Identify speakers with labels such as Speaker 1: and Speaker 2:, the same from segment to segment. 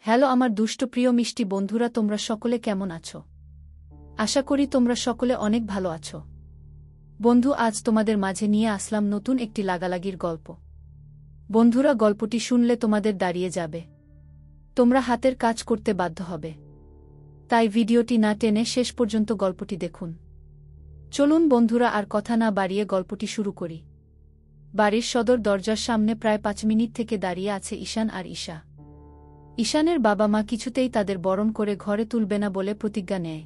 Speaker 1: Hello আমার দুষ্ট প্রিয় মিষ্টি বন্ধুরা, তোমরা সকলে কেমন আছো? আশা করি তোমরা সকলে অনেক ভালো আছো। বন্ধু, আজ তোমাদের মাঝে নিয়ে আসলাম নতুন একটি লাগালাগির গল্প। বন্ধুরা, গল্পটি শুনলে তোমাদের দাঁড়িয়ে যাবে, তোমরা হাতের কাজ করতে বাধ্য হবে। তাই ভিডিওটি না টেনে শেষ পর্যন্ত গল্পটি দেখুন। চলুন বন্ধুরা, আর কথা না বাড়িয়ে গল্পটি শুরু করি। বাড়ির সদর দরজার সামনে প্রায় 5 মিনিট থেকে দাঁড়িয়ে আছে ঈশান আর ঈশা। ঈশানের বাবা মা কিছুতেই তাদের বরণ করে ঘরে তুলবে না বলে প্রতিজ্ঞা নেয়,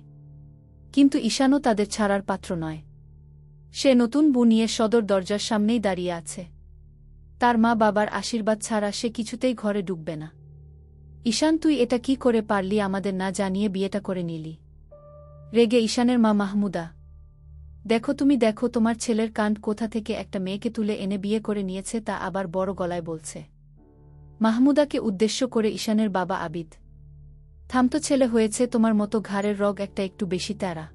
Speaker 1: কিন্তু ঈশানও তাদের ছাড়ার পাত্র নয়। সে নতুন বউ নিয়ে সদর দরজার সামনেই দাঁড়িয়ে আছে। তার মা বাবার আশীর্বাদ ছাড়া সে কিছুতেই ঘরে ঢুকবে না। ঈশান, তুই এটা কি করে পারলি আমাদের না জানিয়ে বিয়েটা করে নিলি? রেগে ঈশানের মা মাহমুদা, দেখো তোমার ছেলের কাণ্ড, কোথা থেকে একটা মেয়েকে তুলে এনে বিয়ে করে নিয়েছে, তা আবার বড় গলায় বলছে। মাহমুদাকে উদ্দেশ্য করে ঈশানের বাবা আবিদ, থামতো, ছেলে হয়েছে তোমার মতো ঘাড়ের রগ একটা একটু বেশি তেরা।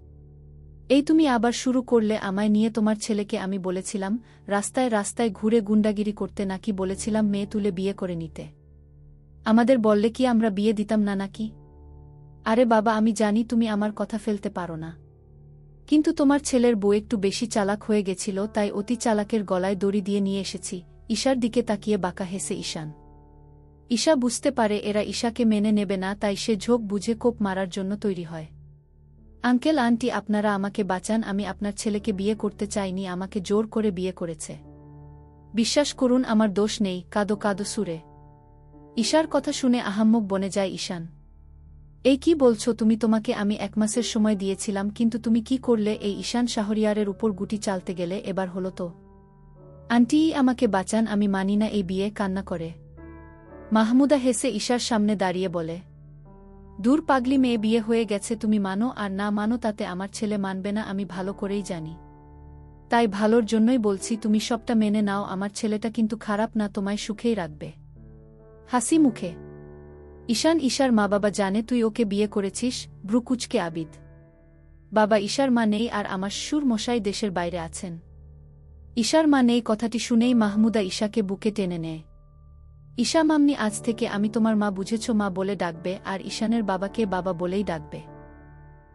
Speaker 1: এই তুমি আবার শুরু করলে আমায় নিয়ে। তোমার ছেলেকে আমি বলেছিলাম রাস্তায় রাস্তায় ঘুরে গুন্ডাগিরি করতে, নাকি বলেছিলাম মেয়ে তুলে বিয়ে করে নিতে? আমাদের বললে কি আমরা বিয়ে দিতাম না নাকি? আরে বাবা, আমি জানি তুমি আমার কথা ফেলতে পারো না, কিন্তু তোমার ছেলের বউ একটু বেশি চালাক হয়ে গেছিল, তাই অতি চালাকের গলায় দড়ি দিয়ে নিয়ে এসেছি। ঈশার দিকে তাকিয়ে বাঁকা হেসে ঈশান। ঈশা বুঝতে পারে এরা ঈশাকে মেনে নেবে না, তাই সে ঝোঁক বুঝে কোপ মারার জন্য তৈরি হয়। আঙ্কেল আন্টি, আপনারা আমাকে বাঁচান, আমি আপনার ছেলেকে বিয়ে করতে চাইনি, আমাকে জোর করে বিয়ে করেছে। বিশ্বাস করুন আমার দোষ নেই। কাঁদো কাঁদো সুরে ঈশার কথা শুনে আহাম্মক বনে যায় ঈশান। এই কি বলছো তুমি? তোমাকে আমি 1 মাসের সময় দিয়েছিলাম, কিন্তু তুমি কি করলে? এই ঈশান শাহরিয়ারের উপর গুটি চালতে গেলে এবার হলো তো। আন্টি আমাকে বাঁচান, আমি মানি না এই বিয়ে। কান্না করে মাহমুদা হেসে ঈশার সামনে দাঁড়িয়ে বলে, দূর পাগলি মেয়ে, বিয়ে হয়ে গেছে, তুমি মানো আর না মানো তাতে আমার ছেলে মানবে না, আমি ভালো করেই জানি। তাই ভালোর জন্যই বলছি, তুমি সবটা মেনে নাও। আমার ছেলেটা কিন্তু খারাপ না, তোমায় সুখেই রাখবে। হাসি মুখে ঈশান, ঈশার মা বাবা জানে তুই ওকে বিয়ে করেছিস? ভ্রু কুঁচকে আবিদ, বাবা, ঈশার মা নেই আর আমার শ্বশুর মশাই দেশের বাইরে আছেন। ঈশার মা নেই কথাটি শুনেই মাহমুদা ঈশাকে বুকে টেনে নেয়। ঈশা মাম্নি, আজ থেকে আমি তোমার মা, বুঝেছ? মা বলে ডাকবে, আর ঈশানের বাবাকে বাবা বলেই ডাকবে।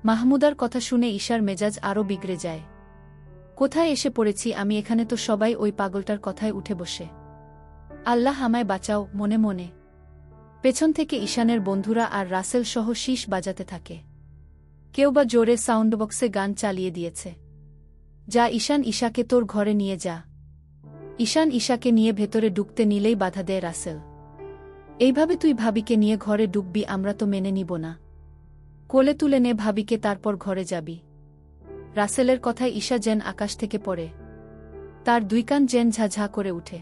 Speaker 1: মাহমুদার কথা শুনে ঈশার মেজাজ আরও বিগড়ে যায়। কোথায় এসে পড়েছি আমি? এখানে তো সবাই ওই পাগলটার কথায় উঠে বসে। আল্লাহ আমায় বাঁচাও মনে মনে। পেছন থেকে ঈশানের বন্ধুরা আর রাসেল সহ শীষ বাজাতে থাকে। কেউ বা জোরে সাউন্ড বক্সে গান চালিয়ে দিয়েছে। যা ঈশান, ঈশাকে তোর ঘরে নিয়ে যা। ঈশান ঈশাকে নিয়ে ভেতরে ঢুকতে নিলেই বাধা দেয় রাসেল। এইভাবে তুই ভাবিকে নিয়ে ঘরে ঢুকবি? আমরা তো মেনে নিব না। কোলে তুলে নে ভাবিকে, তারপর ঘরে যাবি। রাসেলের কথায় ঈশা যেন আকাশ থেকে পড়ে। তার 2 কান যেন ঝাঝা করে উঠে।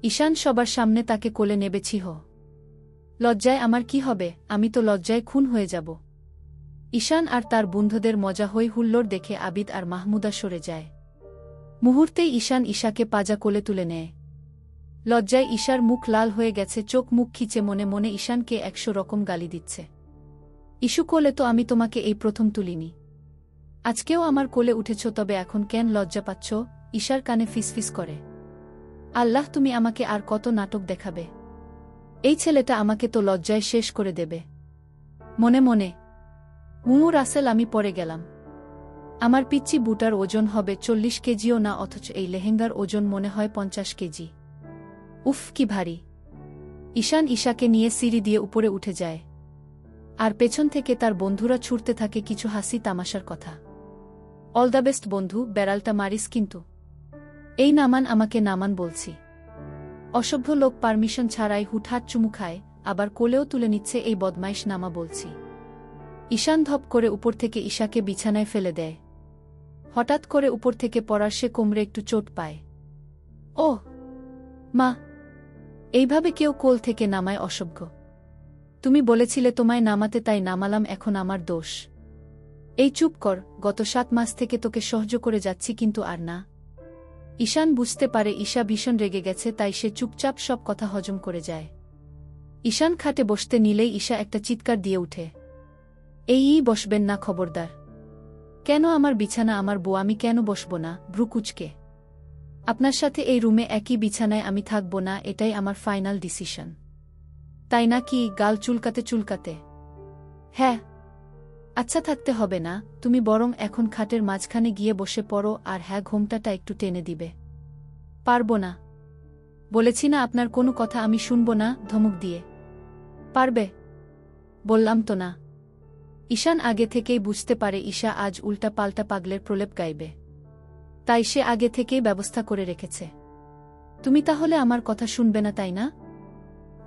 Speaker 1: ঈশান সবার সামনে তাকে কোলে নেবেছি। লজ্জায় আমার কি হবে? আমি তো লজ্জায় খুন হয়ে যাব। ঈশান আর তার বন্ধুদের মজা হই হুল্লোড় দেখে আবিদ আর মাহমুদা সরে যায়। মুহূর্তেই ঈশান ঈশাকে পাজা কোলে তুলে নেয়। লজ্জায় ঈশার মুখ লাল হয়ে গেছে, চোখ মুখ খিচে মনে মনে ঈশানকে 100 রকম গালি দিচ্ছে। ইস্যু, কোলে তো আমি তোমাকে এই প্রথম তুলিনি। আজকেও আমার কোলে উঠেছ, তবে এখন কেন লজ্জা পাচ্ছ? ঈশার কানে ফিসফিস করে, আল্লাহ, তুমি আমাকে আর কত নাটক দেখাবে? এই ছেলেটা আমাকে তো লজ্জায় শেষ করে দেবে। মনে মনে রাসেল, আমি পড়ে গেলাম। আমার পিচ্চি বুটার ওজন হবে 40 কেজিও না, অথচ এই লেহেঙ্গার ওজন মনে হয় 50 কেজি। উফ, কি ভারী। ঈশান ঈশাকে নিয়ে সিঁড়ি দিয়ে উপরে উঠে যায়, আর পেছন থেকে তার বন্ধুরা ছুটতে থাকে কিছু হাসি তামাশার কথা। অল দ্য বেস্ট বন্ধু, বেড়ালটা মারিস কিন্তু। এই নামান, আমাকে নামান বলছি। অসভ্য লোক পারমিশন ছাড়াই হুটহাট চুমু খায়, আবার কোলেও তুলে নিচ্ছে, এই বদমাইশ নামা বলছি। ঈশান ধপ করে উপর থেকে ঈশাকে বিছানায় ফেলে দেয়। হঠাৎ করে উপর থেকে পড়ার সে কোমরে একটু চোট পায়। ওহ মা, এইভাবে কেউ কোল থেকে নামায়? অসভ্য। তুমি বলেছিলে তোমায় নামাতে, তাই নামালাম, এখন আমার দোষ? এই চুপ কর, গত 7 মাস থেকে তোকে সহ্য করে যাচ্ছি, কিন্তু আর না। ঈশান বুঝতে পারে ঈশা ভীষণ রেগে গেছে, তাই সে চুপচাপ সব কথা হজম করে যায়। ঈশান খাটে বসতে নিলেই ঈশা একটা চিৎকার দিয়ে উঠে, এই বসবেন না খবরদার। কেন? আমার বিছানা, আমার বউ, আমি কেন বসব না? ভ্রু কুঁচকে, আপনার সাথে এই রুমে একই বিছানায় আমি থাকব না, এটাই আমার ফাইনাল ডিসিশন। তাই না কি গাল চুলকাতে চুলকাতে? হ্যাঁ। আচ্ছা থাকতে হবে না, তুমি বরং এখন খাটের মাঝখানে গিয়ে বসে পড়ো আর হ্যাঁ ঘোমটাটা একটু টেনে দিবে। পারবো না। বলেছি না আপনার কোনো কথা আমি শুনব না, ধমক দিয়ে। পারবে? বললাম তো না। ঈশান আগে থেকেই বুঝতে পারে ঈশা আজ উল্টা পাল্টা পাগলের প্রলেপ গাইবে। তাই সে আগে থেকেই ব্যবস্থা করে রেখেছে। তুমি তাহলে আমার কথা শুনবে না তাই না?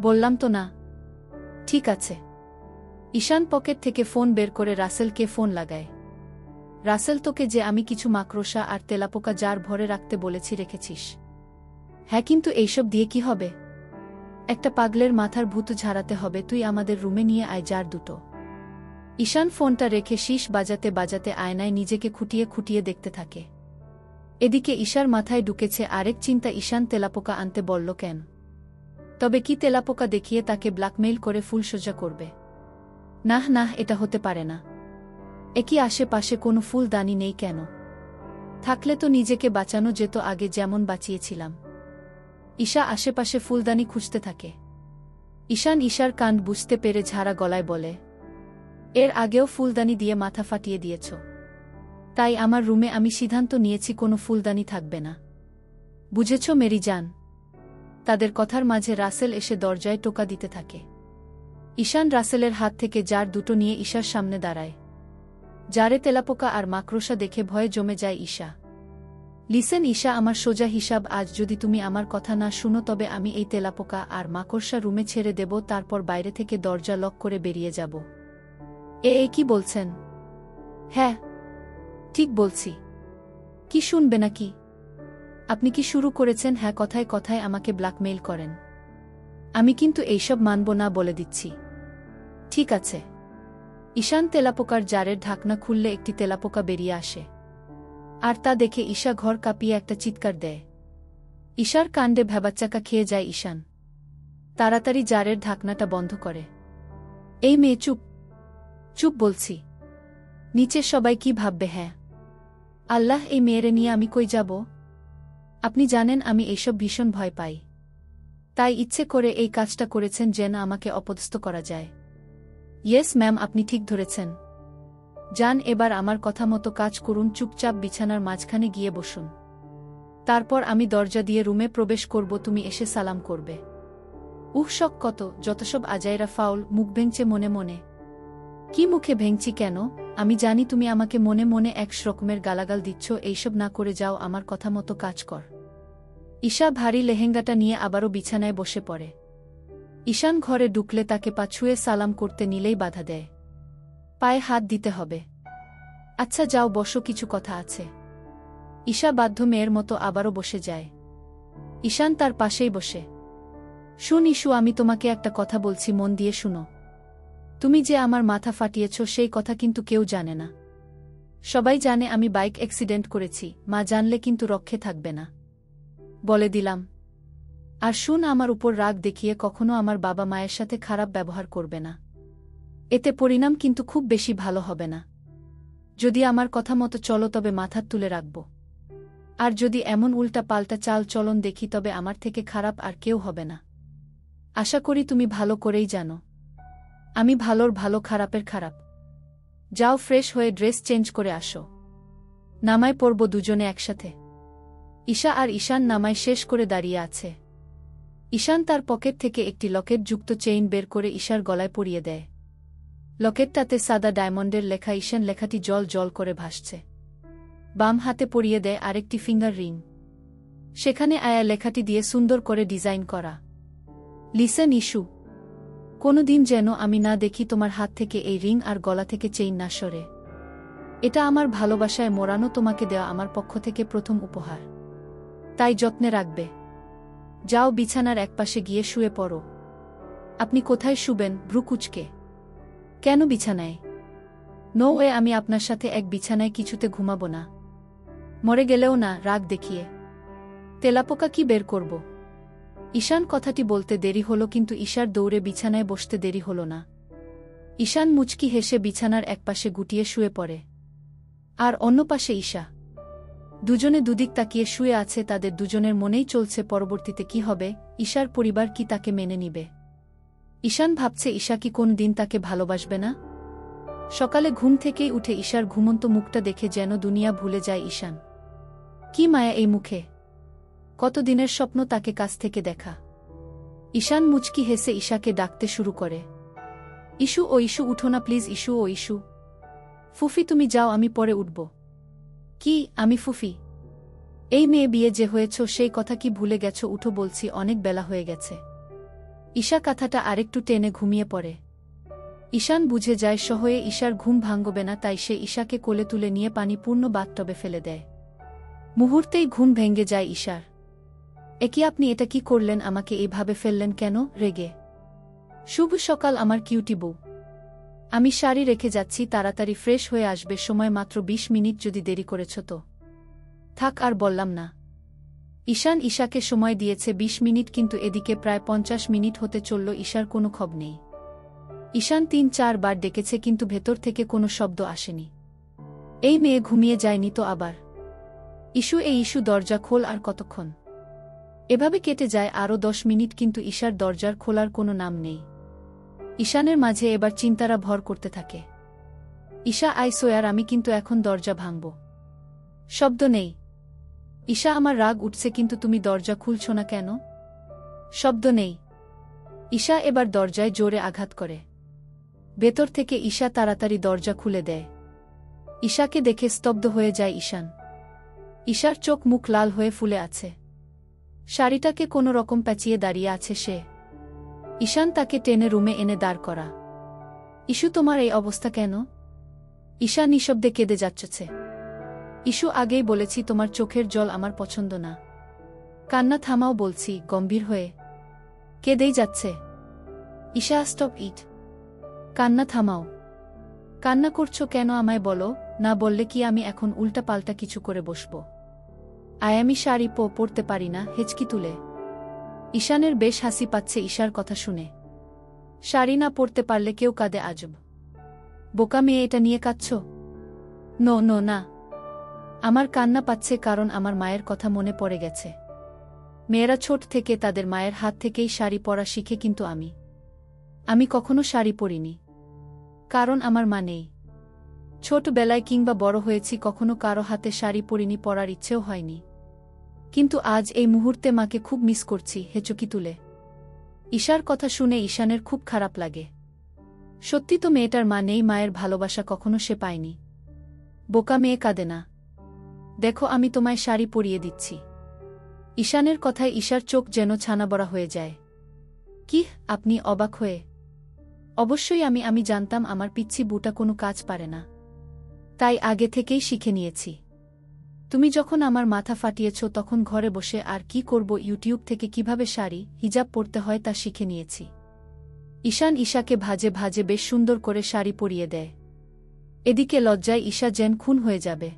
Speaker 1: বললাম তো না। ঠিক আছে। ঈশান পকেট থেকে ফোন বের করে রাসেলকে ফোন লাগায়। রাসেল, তোকে যে আমি কিছু মাকড়সা আর তেলাপোকা জার ভরে রাখতে বলেছি রেখেছিস? হ্যাঁ, কিন্তু এইসব দিয়ে কি হবে? একটা পাগলের মাথার ভূত ঝাড়াতে হবে, তুই আমাদের রুমে নিয়ে আয় জার দুটো। ঈশান ফোনটা রেখে শীষ বাজাতে বাজাতে আয়নায় নিজেকে খুঁটিয়ে খুঁটিয়ে দেখতে থাকে। এদিকে ঈশার মাথায় ঢুকেছে আরেক চিন্তা, ঈশান তেলাপোকা আনতে বলল কেন? তবে কি তেলাপোকা দেখিয়ে তাকে ব্ল্যাকমেইল করে ফুলসজ্জা করবে? না, এটা হতে পারে না। একই আশেপাশে কোনো ফুলদানি নেই কেন? থাকলে তো নিজেকে বাঁচানো যেত আগে যেমন বাঁচিয়েছিলাম। ঈশা আশেপাশে ফুলদানি খুঁজতে থাকে। ঈশার কাণ্ড বুঝতে পেরে ঝাড়া গলায় বলে, এর আগেও ফুলদানি দিয়ে মাথা ফাটিয়ে দিয়েছ। তাই আমার রুমে আমি সিদ্ধান্ত নিয়েছি কোনো ফুলদানি থাকবে না। বুঝেছ মেরি জান? তাদের কথার মাঝে রাসেল এসে দরজায় টোকা দিতে থাকে। ঈশান রাসেলের হাত থেকে জার দুটো নিয়ে ঈশার সামনে দাঁড়ায়। জারে তেলাপোকা আর মাকড়সা দেখে ভয়ে জমে যায় ঈশা। লিসেন ঈশা, আমার সোজা হিসাব, আজ যদি তুমি আমার কথা না শুনো তবে আমি এই তেলাপোকা আর মাকড়সা রুমে ছেড়ে দেব, তারপর বাইরে থেকে দরজা লক করে বেরিয়ে যাব। কি বলছেন? হ্যাঁ, ঠিক বলছি। কি শুনবে নাকি? আপনি কি শুরু করেছেন? হ্যাঁ, কথায় কথায় আমাকে ব্ল্যাকমেইল করেন। আমি কিন্তু এইসব মানব না বলে দিচ্ছি। ঠিক আছে। ঈশান তেলাপোকার জারের ঢাকনা খুললে একটি তেলাপোকা বেরিয়ে আসে। আর তা দেখে ঈশা ঘর কাঁপিয়ে একটা চিৎকার দেয়। ঈশার কাণ্ডে ভ্যাবাচ্চাকা খেয়ে যায় ঈশান। তাড়াতাড়ি জারের ঢাকনাটা বন্ধ করে। এই মেয়ে চুপ, চুপ বলছি। নিচের সবাই কি ভাববে? হ্যাঁ, আল্লাহ, এই মেয়েরে নিয়ে আমি কই যাব? আপনি জানেন আমি এইসব ভীষণ ভয় পাই। তাই ইচ্ছে করে এই কাজটা করেছেন যেন আমাকে অপদস্থ করা যায়। ইয়েস ম্যাম, আপনি ঠিক ধরেছেন। যান, এবার আমার কথা মতো কাজ করুন, চুপচাপ বিছানার মাঝখানে গিয়ে বসুন। তারপর আমি দরজা দিয়ে রুমে প্রবেশ করব, তুমি এসে সালাম করবে। শক কত, যতসব আজাইরা ফাউল, মুখ ভেঙচে মনে মনে। কি মুখে ভেঙচি কেন? আমি জানি তুমি আমাকে মনে মনে এক রকমের গালাগাল দিচ্ছ। এইসব না করে যাও, আমার কথা মতো কাজ কর। ঈশা ভারী লেহেঙ্গাটা নিয়ে আবারও বিছানায় বসে পড়ে। ঈশান ঘরে ঢুকলে তাকে পা ছুঁয়ে সালাম করতে নিলেই বাধা দেয়। পায়ে হাত দিতে হবে। আচ্ছা যাও বসো, কিছু কথা আছে। ঈশা বাধ্য মেয়ের মতো আবারও বসে যায়। ঈশান তার পাশেই বসে। শুন ইস্যু, আমি তোমাকে একটা কথা বলছি, মন দিয়ে শুনো। তুমি যে আমার মাথা ফাটিয়েছ সেই কথা কিন্তু কেউ জানে না। সবাই জানে আমি বাইক অ্যাক্সিডেন্ট করেছি, মা জানলে কিন্তু রক্ষে থাকবে না। বলে দিলাম। আর শুন, আমার উপর রাগ দেখিয়ে কখনো আমার বাবা মায়ের সাথে খারাপ ব্যবহার করবে না। এতে পরিণাম কিন্তু খুব বেশি ভালো হবে না। যদি আমার কথা মতো চলো তবে মাথার তুলে রাখব। আর যদি এমন উল্টা পাল্টা চাল চলন দেখি তবে আমার থেকে খারাপ আর কেউ হবে না। আশা করি তুমি ভালো করেই জানো আমি ভালোর ভালো, খারাপের খারাপ। যাও, ফ্রেশ হয়ে ড্রেস চেঞ্জ করে আসো। নামায় পড়ব দুজনে একসাথে। ঈশা আর ঈশান নামায় শেষ করে দাঁড়িয়ে আছে। ঈশান তার পকেট থেকে একটি লকেট যুক্ত চেইন বের করে ঈশার গলায় পরিয়ে দেয়। লকেটটাতে সাদা ডায়মন্ডের লেখা। ঈশান লেখাটি জল জল করে ভাসছে। বাম হাতে পরিয়ে দেয় আরেকটি ফিঙ্গার রিং। সেখানে আয়া লেখাটি দিয়ে সুন্দর করে ডিজাইন করা। লিসেন ইস্যু, কোনোদিন যেন আমি না দেখি তোমার হাত থেকে এই রিং আর গলা থেকে চেইন না সরে। এটা আমার ভালোবাসায় মোড়ানো তোমাকে দেওয়া আমার পক্ষ থেকে প্রথম উপহার। তাই যত্নে রাখবে। যাও, বিছানার একপাশে গিয়ে শুয়ে পড়ো। আপনি কোথায় শুবেন? ভ্রু কুঁচকে। কেন বিছানায়? নো ওয়ে, আমি আপনার সাথে এক বিছানায় কিছুতে ঘুমাবো না। মরে গেলেও না, রাগ দেখিয়ে। তেলাপোকা কি বের করব? ঈশান কথাটি বলতে দেরি হলো, কিন্তু ঈশার দৌড়ে বিছানায় বসতে দেরি হলো না। ঈশান মুচকি হেসে বিছানার একপাশে গুটিয়ে শুয়ে পড়ে। আর অন্য পাশে ঈশা। দুজনে দুদিক তাকিয়ে শুয়ে আছে। তাদের দুজনের মনেই চলছে পরবর্তীতে কি হবে, ঈশার পরিবার কি তাকে মেনে নিবে। ঈশান ভাবছে ঈশা কি কোন দিন তাকে ভালোবাসবে না। সকালে ঘুম থেকেই উঠে ঈশার ঘুমন্ত মুখটা দেখে যেন দুনিয়া ভুলে যায় ঈশান। কি মায়া এই মুখে, কত দিনের স্বপ্ন তাকে কাছ থেকে দেখা। ঈশান মুচকি হেসে ঈশাকে ডাকতে শুরু করে, ইস্যু ও ইস্যু উঠো না প্লিজ, ইস্যু ও ইস্যু। ফুফি তুমি যাও, আমি পরে উঠব। কি আমি ফুফি? এই মেয়ে বিয়ে যে হয়েছ সেই কথা কি ভুলে গেছ? উঠো বলছি, অনেক বেলা হয়ে গেছে। ঈশা কথাটা আরেকটু টেনে ঘুমিয়ে পড়ে। ঈশান বুঝে যায় সহয়ে ঈশার ঘুম ভাঙবে না, তাই সে ঈশাকে কোলে তুলে নিয়ে পানিপূর্ণ বাথটবে ফেলে দেয়। মুহূর্তেই ঘুম ভেঙে যায় ঈশার। একি আপনি এটা কি করলেন? আমাকে এইভাবে ফেললেন কেন? রেগে। শুভ সকাল আমার কিউটি বউ, আমি শাড়ি রেখে যাচ্ছি, তাড়াতাড়ি ফ্রেশ হয়ে আসবে, সময় মাত্র 20 মিনিট, যদি দেরি করেছ তো। থাক আর বললাম না। ঈশান ঈশাকে সময় দিয়েছে 20 মিনিট, কিন্তু এদিকে প্রায় 50 মিনিট হতে চলল, ঈশার কোনো খবর নেই। ঈশান 3-4 বার ডেকেছে কিন্তু ভেতর থেকে কোনো শব্দ আসেনি। এই মেয়ে ঘুমিয়ে যায়নি তো আবার? ইস্যু এই ইস্যু, দরজা খোল। আর কতক্ষণ? এভাবে কেটে যায় আরও 10 মিনিট, কিন্তু ঈশার দরজার খোলার কোনো নাম নেই। ঈশানের মাঝে এবার চিন্তারা ভর করতে থাকে। ঈশা আই সোয়ার, আমি কিন্তু এখন দরজা ভাঙব। শব্দ নেই। ঈশা আমার রাগ উঠছে, কিন্তু তুমি দরজা খুলছ না কেন? শব্দ নেই। ঈশা এবার দরজায় জোরে আঘাত করে। ভেতর থেকে ঈশা তাড়াতাড়ি দরজা খুলে দেয়। ঈশাকে দেখে স্তব্ধ হয়ে যায় ঈশান। ঈশার চোখ মুখ লাল হয়ে ফুলে আছে। শাড়িটাকে কোনো রকম প্যাঁচিয়ে দাঁড়িয়ে আছে সে। ঈশান তাকে টেনে রুমে এনে দাঁড় করা। ইস্যু তোমার এই অবস্থা কেন? ঈশা নিঃশব্দে কেঁদে যাচ্ছে। ইস্যু আগেই বলেছি তোমার চোখের জল আমার পছন্দ না। কান্না থামাও বলছি, গম্ভীর হয়ে। কেঁদেই যাচ্ছে। ঈশা স্টপ ইট, কান্না থামাও। কান্না করছো কেন আমায় বলো, না বললে কি আমি এখন উল্টা পাল্টা কিছু করে বসব? আমি শাড়ি পরতে পারি না, হেঁচকি তুলে। ঈশানের বেশ হাসি পাচ্ছে ঈশার কথা শুনে। শাড়ি না পরতে পারলে কেউ কাঁদে আজব। বোকা মেয়ে, এটা নিয়ে কাঁদছ? নো নো না, আমার কান্না পাচ্ছে কারণ আমার মায়ের কথা মনে পড়ে গেছে। মেয়েরা ছোট থেকে তাদের মায়ের হাত থেকেই শাড়ি পরা শিখে, কিন্তু আমি কখনো শাড়ি পরিনি, কারণ আমার মা নেই। ছোটবেলায় কিংবা বড় হয়েছি, কখনো কারো হাতে শাড়ি পরিনি, পরার ইচ্ছেও হয়নি। কিন্তু আজ এই মুহূর্তে মাকে খুব মিস করছি, হেঁচকি তুলে। ঈশার কথা শুনে ঈশানের খুব খারাপ লাগে। সত্যি তো মেয়েটার মা নেই, মায়ের ভালোবাসা কখনো সে পায়নি। বোকা মেয়ে, কাঁদে না। দেখো আমি তোমায় শাড়ি পরিয়ে দিচ্ছি। ঈশানের কথায় ঈশার চোখ যেন ছানাবড়া হয়ে যায়। কি? আপনি? অবাক হয়ে। অবশ্যই আমি জানতাম আমার পিচ্ছি বুটা কোনো কাজ পারে না, তাই আগে থেকেই শিখে নিয়েছি। তুমি যখন আমার মাথা ফাটিয়েছ তখন ঘরে বসে আর কি করব, ইউটিউব থেকে কিভাবে শাড়ি হিজাব পরতে হয় তা শিখে নিয়েছি। ঈশান ঈশাকে ভাজে ভাজে বেশ সুন্দর করে শাড়ি পরিয়ে দেয়। এদিকে লজ্জায় ঈশা যেন খুন হয়ে যাবে,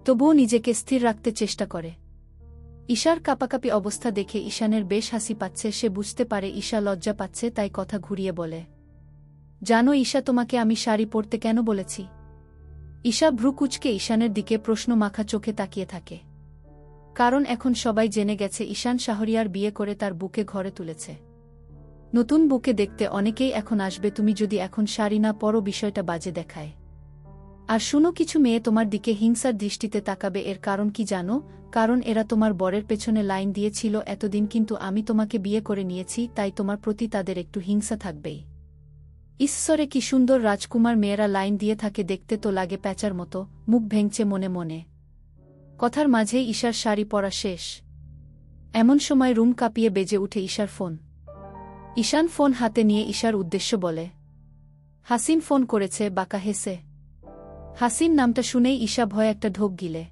Speaker 1: তবুও নিজেকে স্থির রাখতে চেষ্টা করে। ঈশার কাঁপাকাঁপি অবস্থা দেখে ঈশানের বেশ হাসি পাচ্ছে। সে বুঝতে পারে ঈশা লজ্জা পাচ্ছে, তাই কথা ঘুরিয়ে বলে, জানো ঈশা, তোমাকে আমি শাড়ি পরতে কেন বলেছি? ঈশা ভ্রু কুঁচকে ঈশানের দিকে প্রশ্ন মাখা চোখে তাকিয়ে থাকে। কারণ এখন সবাই জেনে গেছে ঈশান শাহরিয়ার বিয়ে করে তার বুকে ঘরে তুলেছে। নতুন বুকে দেখতে অনেকেই এখন আসবে, তুমি যদি এখন শাড়ি না পরো বিষয়টা বাজে দেখায়। আর শুনো, কিছু মেয়ে তোমার দিকে হিংসার দৃষ্টিতে তাকাবে। এর কারণ কি জানো? কারণ এরা তোমার বরের পেছনে লাইন দিয়েছিল এতদিন, কিন্তু আমি তোমাকে বিয়ে করে নিয়েছি, তাই তোমার প্রতি তাদের একটু হিংসা থাকবেই। ঈশ্বরে কি সুন্দর রাজকুমার মেয়েরা লাইন দিয়ে থাকে, দেখতে তো লাগে প্যাঁচার মতো। মুখ ভেঙছে মনে মনে। কথার মাঝেই ঈশার শাড়ি পরা শেষ। এমন সময় রুম কাঁপিয়ে বেজে উঠে ঈশার ফোন। ঈশান ফোন হাতে নিয়ে ঈশার উদ্দেশ্য বলে, হাসিন ফোন করেছে। বাঁকা হেসে হাসিন নামটা শুনেই ঈশা ভয়ে একটা ঢোক গিলে।